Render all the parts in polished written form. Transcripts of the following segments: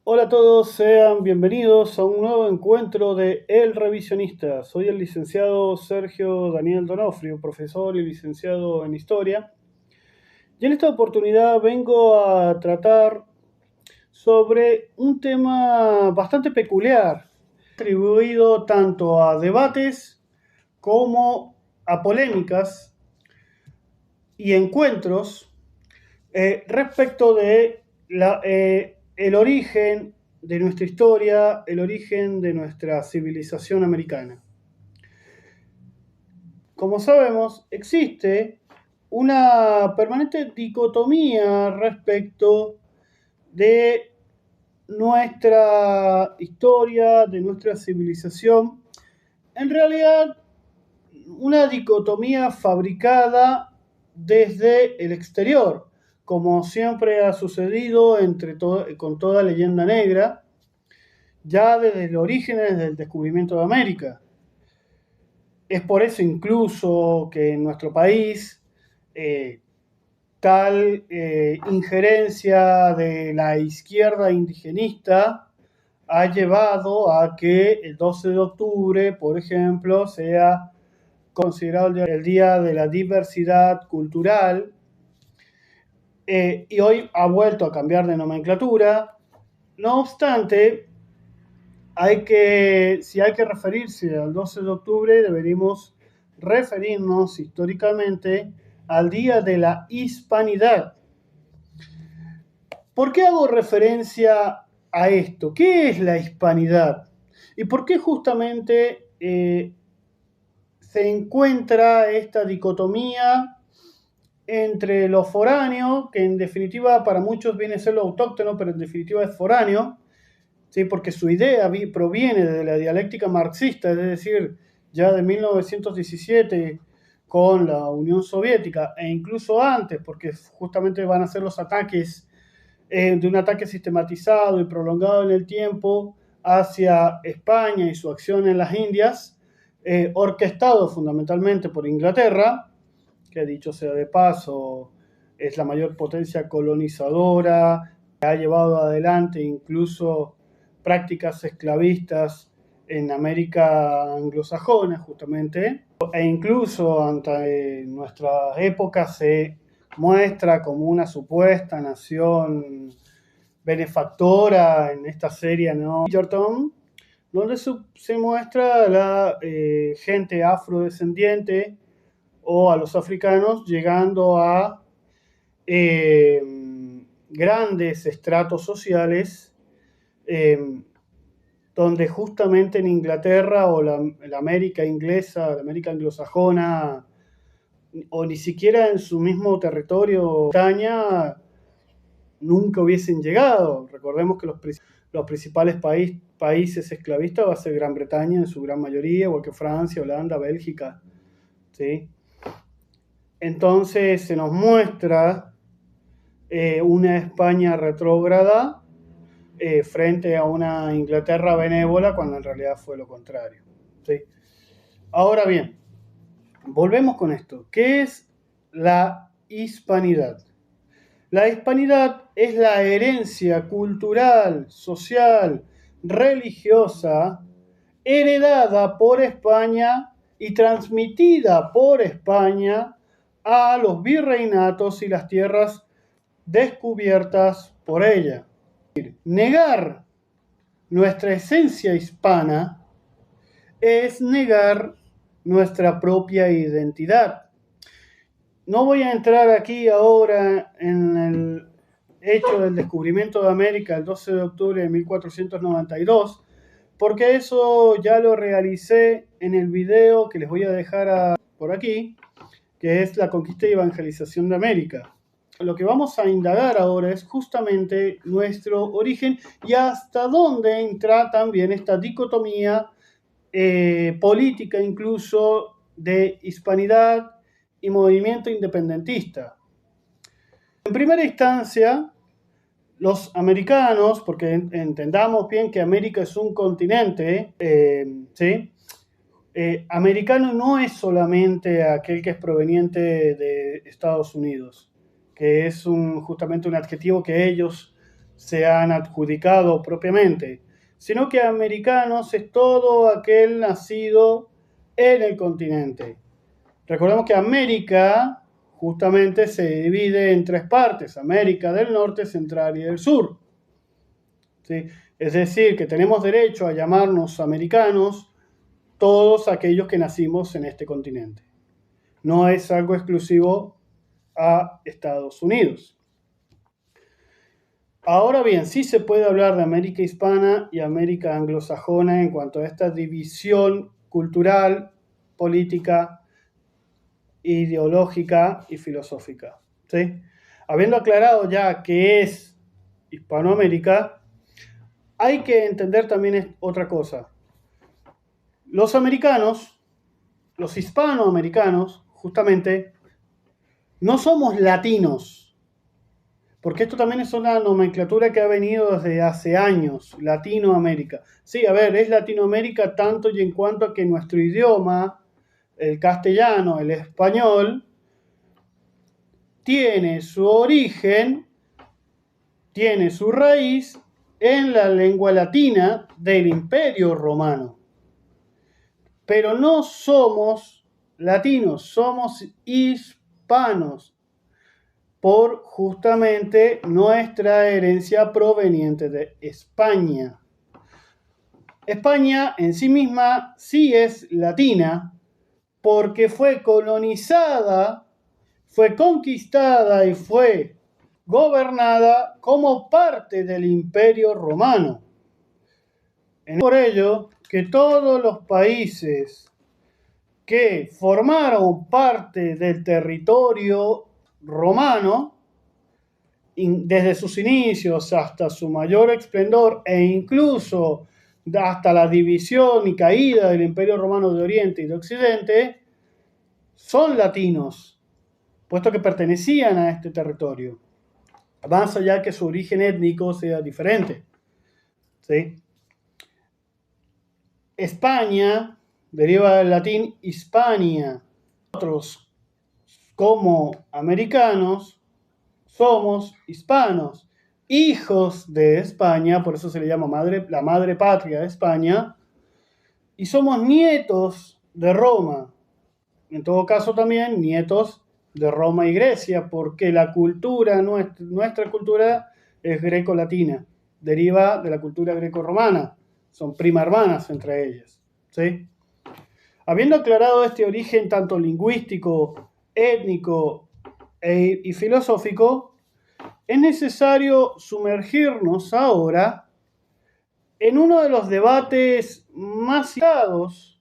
Hola a todos, sean bienvenidos a un nuevo encuentro de El Revisionista. Soy el licenciado Sergio Daniel Donofrio, profesor y licenciado en Historia. Y en esta oportunidad vengo a tratar sobre un tema bastante peculiar, atribuido tanto a debates como a polémicas y encuentros respecto de el origen de nuestra historia, el origen de nuestra civilización americana. Como sabemos, existe una permanente dicotomía respecto de nuestra historia, de nuestra civilización. En realidad, una dicotomía fabricada desde el exterior, como siempre ha sucedido con toda leyenda negra, ya desde el origen del descubrimiento de América. Es por eso incluso que en nuestro país tal injerencia de la izquierda indigenista ha llevado a que el 12 de octubre, por ejemplo, sea considerado el Día de la Diversidad Cultural, y hoy ha vuelto a cambiar de nomenclatura. No obstante, si hay que referirse al 12 de octubre, deberíamos referirnos históricamente al Día de la Hispanidad. ¿Por qué hago referencia a esto? ¿Qué es la hispanidad? ¿Y por qué justamente se encuentra esta dicotomía entre lo foráneo, que en definitiva para muchos viene a ser lo autóctono, pero en definitiva es foráneo, ¿sí? Porque su idea proviene de la dialéctica marxista, es decir, ya de 1917 con la Unión Soviética, e incluso antes, porque justamente van a ser los ataques, de un ataque sistematizado y prolongado en el tiempo hacia España y su acción en las Indias, orquestado fundamentalmente por Inglaterra, que dicho sea de paso, es la mayor potencia colonizadora, que ha llevado adelante incluso prácticas esclavistas en América anglosajona, justamente, e incluso ante nuestra época se muestra como una supuesta nación benefactora en esta serie, ¿no? Bridgerton, donde se muestra la gente afrodescendiente o a los africanos llegando a eh, grandes estratos sociales, donde justamente en Inglaterra o la América inglesa, la América anglosajona, o ni siquiera en su mismo territorio, Bretaña, nunca hubiesen llegado. Recordemos que los principales países esclavistas va a ser Gran Bretaña en su gran mayoría, igual que Francia, Holanda, Bélgica, ¿sí? Entonces se nos muestra una España retrógrada frente a una Inglaterra benévola, cuando en realidad fue lo contrario, ¿sí? Ahora bien, volvemos con esto. ¿Qué es la hispanidad? La hispanidad es la herencia cultural, social, religiosa, heredada por España y transmitida por España a los virreinatos y las tierras descubiertas por ella. Negar nuestra esencia hispana es negar nuestra propia identidad. No voy a entrar aquí ahora en el hecho del descubrimiento de América el 12 de octubre de 1492, porque eso ya lo realicé en el video que les voy a dejar por aquí, que es la conquista y evangelización de América. Lo que vamos a indagar ahora es justamente nuestro origen y hasta dónde entra también esta dicotomía política, incluso de hispanidad y movimiento independentista. En primera instancia, los americanos, porque entendamos bien que América es un continente, ¿sí? Americano no es solamente aquel que es proveniente de Estados Unidos, que es justamente un adjetivo que ellos se han adjudicado propiamente, sino que americanos es todo aquel nacido en el continente. Recordemos que América justamente se divide en tres partes: América del Norte, Central y del Sur. ¿Sí? Es decir, que tenemos derecho a llamarnos americanos todos aquellos que nacimos en este continente. No es algo exclusivo a Estados Unidos. Ahora bien, sí se puede hablar de América hispana y América anglosajona en cuanto a esta división cultural, política, ideológica y filosófica. ¿Sí? Habiendo aclarado ya qué es Hispanoamérica, hay que entender también otra cosa. Los americanos, los hispanoamericanos, justamente, no somos latinos, porque esto también es una nomenclatura que ha venido desde hace años, Latinoamérica. Sí, a ver, es Latinoamérica tanto y en cuanto a que nuestro idioma, el castellano, el español, tiene su origen, tiene su raíz en la lengua latina del Imperio Romano. Pero no somos latinos, somos hispanos, por justamente nuestra herencia proveniente de España. España en sí misma sí es latina porque fue colonizada, fue conquistada y fue gobernada como parte del Imperio Romano. Por ello que todos los países que formaron parte del territorio romano, desde sus inicios hasta su mayor esplendor e incluso hasta la división y caída del Imperio Romano de Oriente y de Occidente, son latinos, puesto que pertenecían a este territorio, más allá que su origen étnico sea diferente. ¿Sí? España deriva del latín Hispania. Nosotros, como americanos, somos hispanos, hijos de España, por eso se le llama la madre patria de España, y somos nietos de Roma. En todo caso también nietos de Roma y Grecia, porque la cultura, nuestra cultura es greco-latina, deriva de la cultura greco-romana, son prima hermanas entre ellas. ¿Sí? Habiendo aclarado este origen tanto lingüístico, étnico y filosófico, es necesario sumergirnos ahora en uno de los debates más citados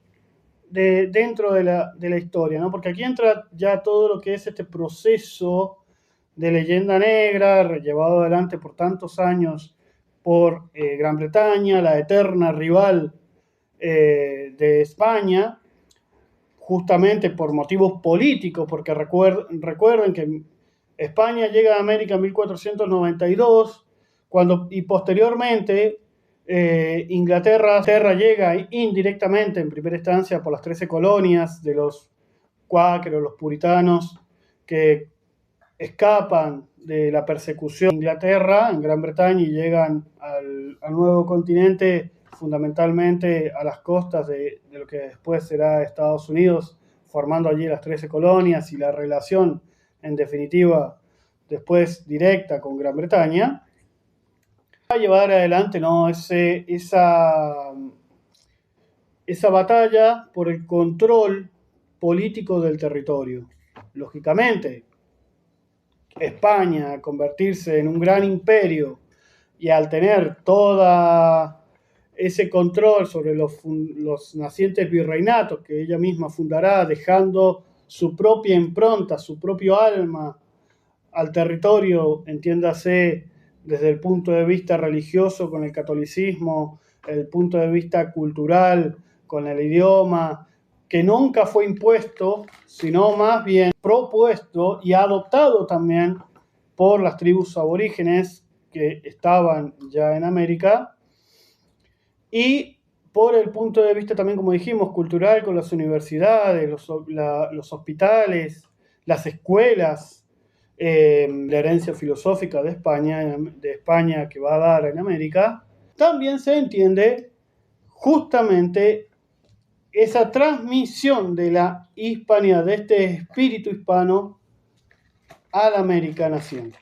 dentro de la historia, ¿no? Porque aquí entra ya todo lo que es este proceso de leyenda negra, llevado adelante por tantos años por Gran Bretaña, la eterna rival de España, justamente por motivos políticos, porque recuerden que España llega a América en 1492, y posteriormente Inglaterra llega indirectamente, en primera instancia, por las 13 colonias de los cuáqueros, los puritanos, que escapan de la persecución de Inglaterra en Gran Bretaña y llegan al nuevo continente, fundamentalmente a las costas de lo que después será Estados Unidos, formando allí las 13 colonias y la relación, en definitiva, después directa con Gran Bretaña, va a llevar adelante, ¿no? esa batalla por el control político del territorio. Lógicamente, España, al convertirse en un gran imperio y al tener todo ese control sobre los nacientes virreinatos que ella misma fundará, dejando su propia impronta, su propio alma al territorio, entiéndase desde el punto de vista religioso con el catolicismo, el punto de vista cultural con el idioma, que nunca fue impuesto, sino más bien propuesto y adoptado también por las tribus aborígenes que estaban ya en América, y por el punto de vista también, como dijimos, cultural, con las universidades, los hospitales, las escuelas, la herencia filosófica de España que va a dar en América, también se entiende justamente esa transmisión de la hispanidad, de este espíritu hispano a la América naciente,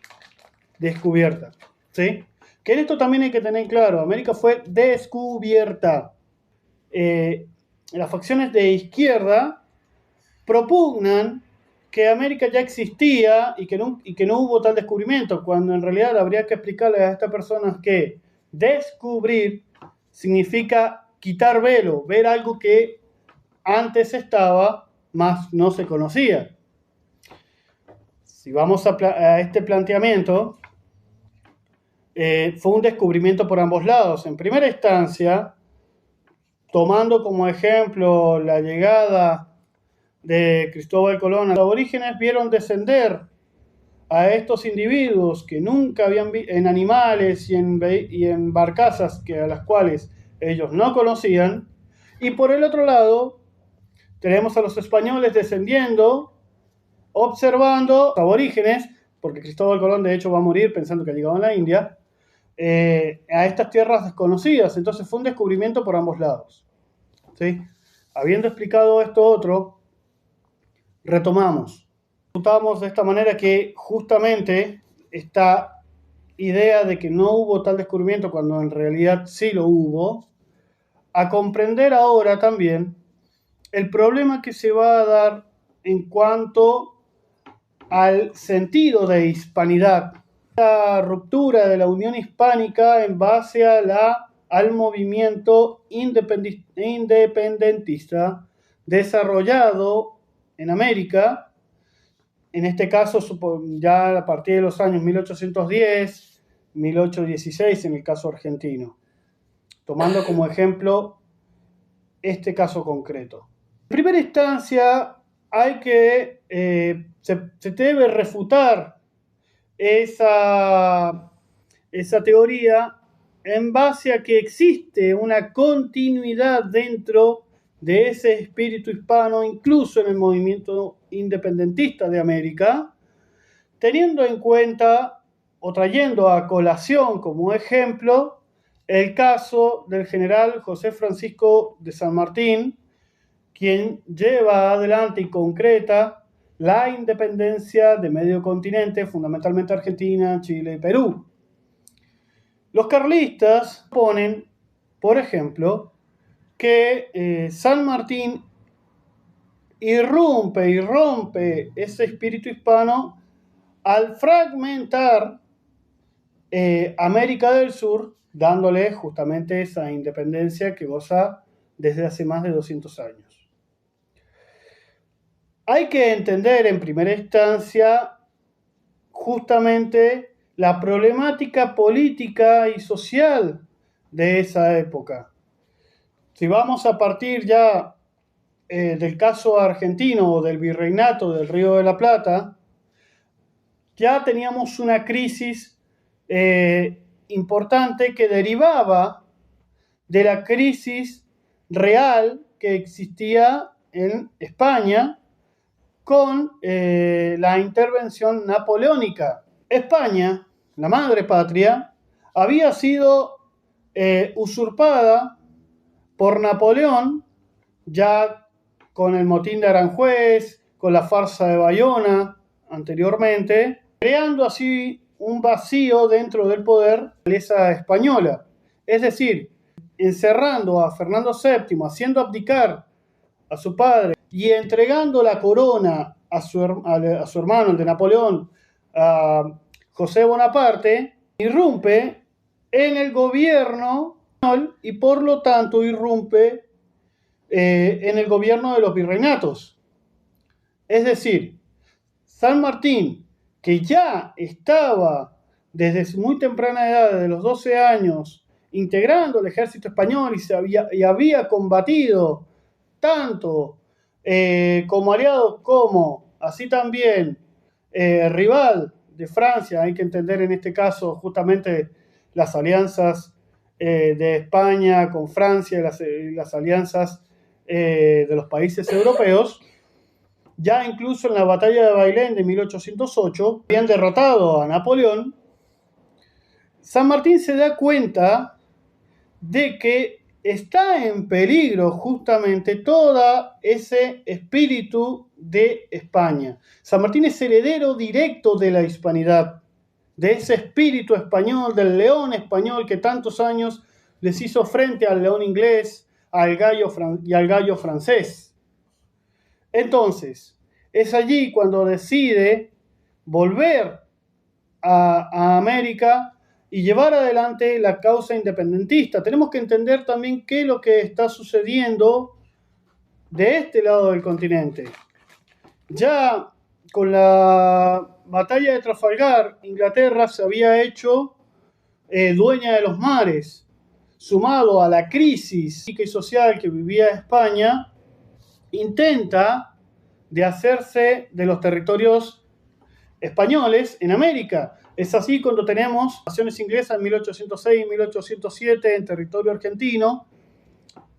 descubierta, ¿sí? Que en esto también hay que tener claro, América fue descubierta. Las facciones de izquierda propugnan que América ya existía y que no hubo tal descubrimiento, cuando en realidad habría que explicarle a estas personas que descubrir significa quitar velo, ver algo que antes estaba, más no se conocía. Si vamos a este planteamiento, fue un descubrimiento por ambos lados. En primera instancia, tomando como ejemplo la llegada de Cristóbal Colón, los aborígenes vieron descender a estos individuos que nunca habían visto en animales y en barcazas a las cuales ellos no conocían. Y por el otro lado, tenemos a los españoles descendiendo, observando los aborígenes, porque Cristóbal Colón de hecho va a morir pensando que ha llegado a la India, a estas tierras desconocidas. Entonces fue un descubrimiento por ambos lados, ¿sí? Habiendo explicado esto otro, retomamos. Notamos de esta manera que justamente esta idea de que no hubo tal descubrimiento cuando en realidad sí lo hubo, a comprender ahora también el problema que se va a dar en cuanto al sentido de hispanidad, la ruptura de la Unión Hispánica en base al movimiento independentista desarrollado en América, en este caso ya a partir de los años 1810, 1816 en el caso argentino, tomando como ejemplo este caso concreto. En primera instancia, hay que, se debe refutar esa teoría en base a que existe una continuidad dentro de ese espíritu hispano, incluso en el movimiento independentista de América, teniendo en cuenta o trayendo a colación como ejemplo el caso del general José Francisco de San Martín, quien lleva adelante y concreta la independencia de medio continente, fundamentalmente Argentina, Chile y Perú. Los carlistas ponen, por ejemplo, que San Martín irrumpe y rompe ese espíritu hispano al fragmentar América del Sur, dándole justamente esa independencia que goza desde hace más de 200 años. Hay que entender en primera instancia justamente la problemática política y social de esa época. Si vamos a partir ya del caso argentino o del virreinato del Río de la Plata, ya teníamos una crisis importante que derivaba de la crisis real que existía en España con la intervención napoleónica. España, la madre patria, había sido usurpada por Napoleón, ya con el motín de Aranjuez, con la farsa de Bayona anteriormente, creando así un vacío dentro del poder de la realeza española. Es decir, encerrando a Fernando VII, haciendo abdicar a su padre y entregando la corona a su hermano, el de Napoleón, a José Bonaparte, irrumpe en el gobierno y por lo tanto irrumpe en el gobierno de los virreinatos. Es decir, San Martín, que ya estaba desde muy temprana edad, desde los 12 años, integrando el ejército español y había combatido tanto como aliado como así también rival de Francia. Hay que entender en este caso justamente las alianzas de España con Francia y las alianzas de los países europeos. Ya incluso en la batalla de Bailén de 1808, habían derrotado a Napoleón, San Martín se da cuenta de que está en peligro justamente todo ese espíritu de España. San Martín es heredero directo de la hispanidad, de ese espíritu español, del león español que tantos años les hizo frente al león inglés, al gallo y al gallo francés. Entonces, es allí cuando decide volver a América y llevar adelante la causa independentista. Tenemos que entender también qué es lo que está sucediendo de este lado del continente. Ya con la batalla de Trafalgar, Inglaterra se había hecho dueña de los mares, sumado a la crisis política y social que vivía España, intenta de hacerse de los territorios españoles en América. Es así cuando tenemos invasiones inglesas en 1806 y 1807 en territorio argentino,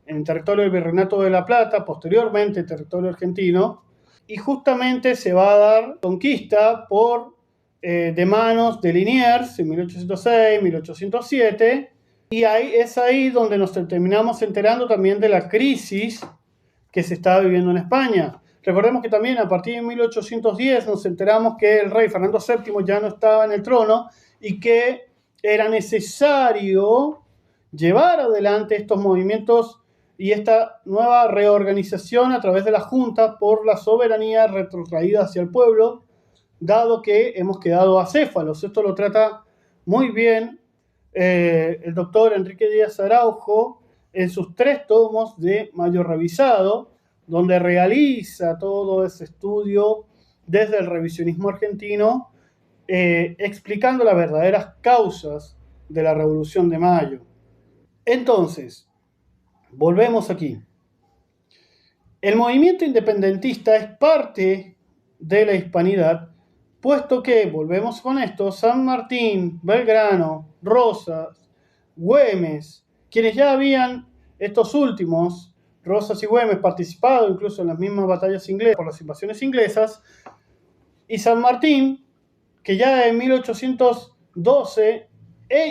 en territorio del Virreinato de la Plata, posteriormente en territorio argentino, y justamente se va a dar conquista por de manos de Liniers en 1806, 1807, y es ahí donde nos terminamos enterando también de la crisis que se estaba viviendo en España. Recordemos que también a partir de 1810 nos enteramos que el rey Fernando VII ya no estaba en el trono y que era necesario llevar adelante estos movimientos y esta nueva reorganización a través de la Junta por la soberanía retrotraída hacia el pueblo, dado que hemos quedado acéfalos. Esto lo trata muy bien el doctor Enrique Díaz Araujo en sus 3 tomos de Mayo Revisado, donde realiza todo ese estudio desde el revisionismo argentino, explicando las verdaderas causas de la Revolución de Mayo. Entonces, volvemos aquí. El movimiento independentista es parte de la hispanidad, puesto que, volvemos con esto, San Martín, Belgrano, Rosas, Güemes, quienes ya habían, estos últimos, Rosas y Güemes, participado incluso en las mismas batallas inglesas por las invasiones inglesas, y San Martín, que ya en 1812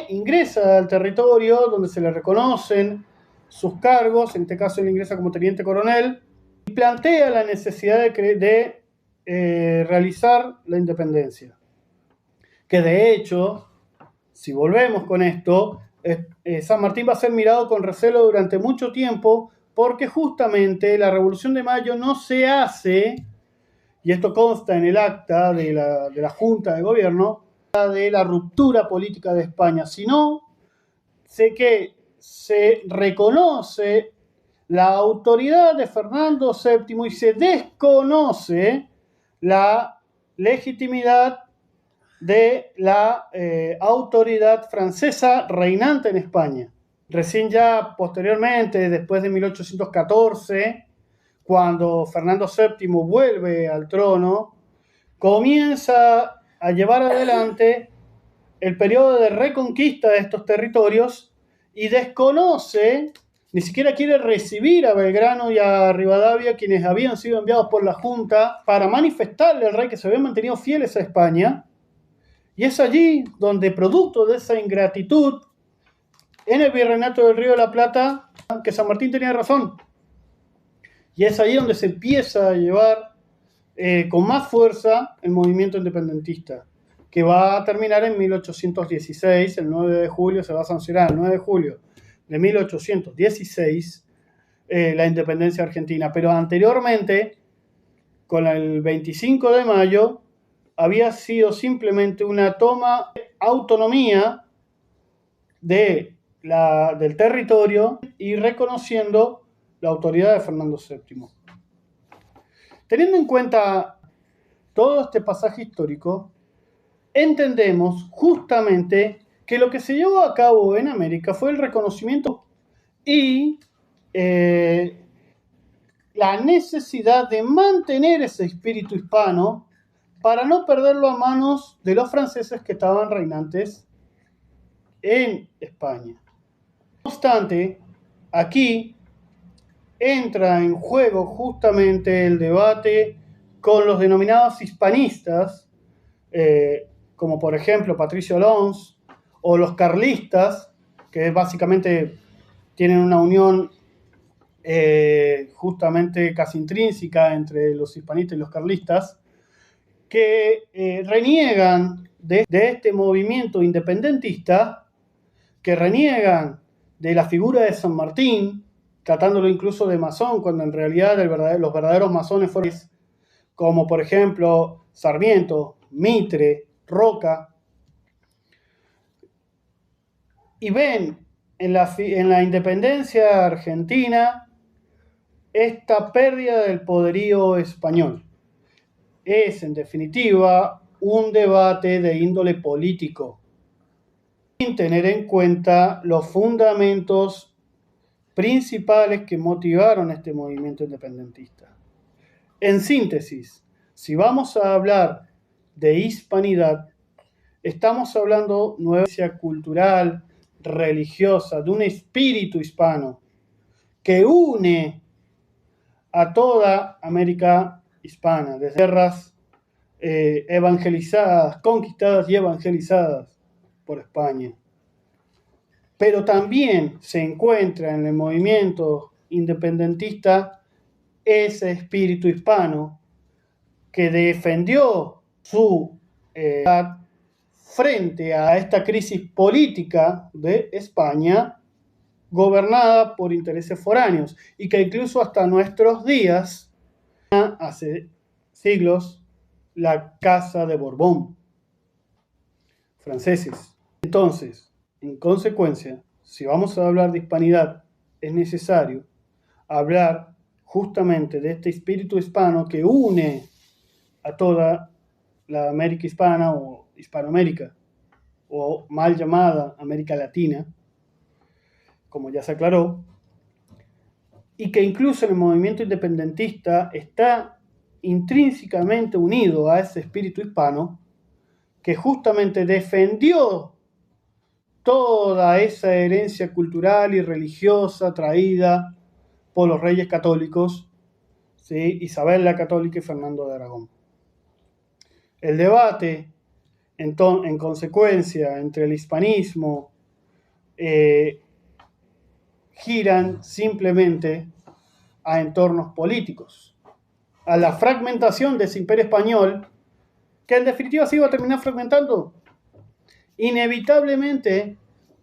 ingresa al territorio donde se le reconocen sus cargos, en este caso él ingresa como teniente coronel, y plantea la necesidad de realizar la independencia. Que de hecho, si volvemos con esto, San Martín va a ser mirado con recelo durante mucho tiempo porque justamente la Revolución de Mayo no se hace, y esto consta en el acta de la Junta de Gobierno, de la ruptura política de España, sino que se reconoce la autoridad de Fernando VII y se desconoce la legitimidad de la autoridad francesa reinante en España. Recién ya posteriormente, después de 1814, cuando Fernando VII vuelve al trono, comienza a llevar adelante el periodo de reconquista de estos territorios y desconoce, ni siquiera quiere recibir a Belgrano y a Rivadavia, quienes habían sido enviados por la Junta para manifestarle al rey que se habían mantenido fieles a España. Y es allí donde, producto de esa ingratitud, en el Virreinato del Río de la Plata, que San Martín tenía razón. Y es allí donde se empieza a llevar con más fuerza el movimiento independentista, que va a terminar en 1816, el 9 de julio se va a sancionar, el 9 de julio de 1816, la independencia argentina. Pero anteriormente, con el 25 de mayo, había sido simplemente una toma de autonomía del territorio y reconociendo la autoridad de Fernando VII. Teniendo en cuenta todo este pasaje histórico, entendemos justamente que lo que se llevó a cabo en América fue el reconocimiento y la necesidad de mantener ese espíritu hispano para no perderlo a manos de los franceses que estaban reinantes en España. No obstante, aquí entra en juego justamente el debate con los denominados hispanistas, como por ejemplo Patricio Alons, o los carlistas, que básicamente tienen una unión justamente casi intrínseca entre los hispanistas y los carlistas, que reniegan de este movimiento independentista, que reniegan de la figura de San Martín, tratándolo incluso de masón, cuando en realidad los verdaderos masones fueron, como por ejemplo Sarmiento, Mitre, Roca, y ven en la independencia argentina esta pérdida del poderío español. Es, en definitiva, un debate de índole político, sin tener en cuenta los fundamentos principales que motivaron este movimiento independentista. En síntesis, si vamos a hablar de hispanidad, estamos hablando de una nueva cultural, religiosa, de un espíritu hispano que une a toda América hispana, desde tierras evangelizadas, conquistadas y evangelizadas por España. Pero también se encuentra en el movimiento independentista ese espíritu hispano que defendió su frente a esta crisis política de España, gobernada por intereses foráneos, y que incluso hasta nuestros días, hace siglos, la Casa de Borbón, franceses. Entonces, en consecuencia, si vamos a hablar de hispanidad, es necesario hablar justamente de este espíritu hispano que une a toda la América hispana o Hispanoamérica, o mal llamada América Latina, como ya se aclaró, y que incluso en el movimiento independentista está intrínsecamente unido a ese espíritu hispano que justamente defendió toda esa herencia cultural y religiosa traída por los reyes católicos, ¿sí? Isabel la Católica y Fernando de Aragón. El debate, en consecuencia, entre el hispanismo giran simplemente a entornos políticos, a la fragmentación de ese imperio español, que en definitiva se iba a terminar fragmentando, inevitablemente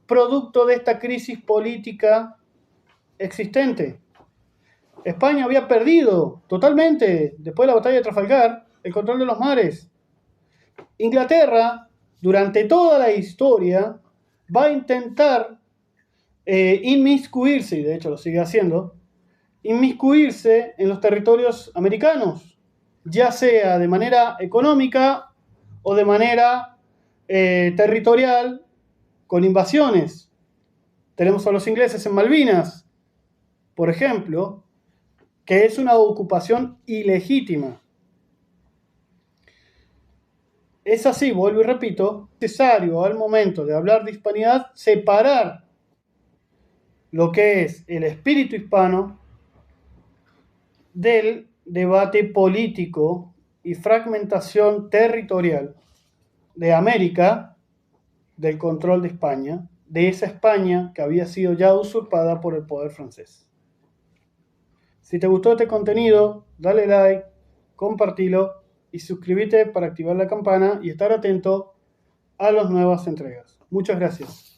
producto de esta crisis política existente. España había perdido totalmente, después de la batalla de Trafalgar, el control de los mares. Inglaterra, durante toda la historia, va a intentar inmiscuirse, y de hecho lo sigue haciendo, inmiscuirse en los territorios americanos, ya sea de manera económica o de manera territorial, con invasiones. Tenemos a los ingleses en Malvinas, por ejemplo, que es una ocupación ilegítima. Es así, vuelvo y repito, necesario al momento de hablar de hispanidad separar lo que es el espíritu hispano del debate político y fragmentación territorial de América, del control de España, de esa España que había sido ya usurpada por el poder francés. Si te gustó este contenido, dale like, compartilo y suscríbete para activar la campana y estar atento a las nuevas entregas. Muchas gracias.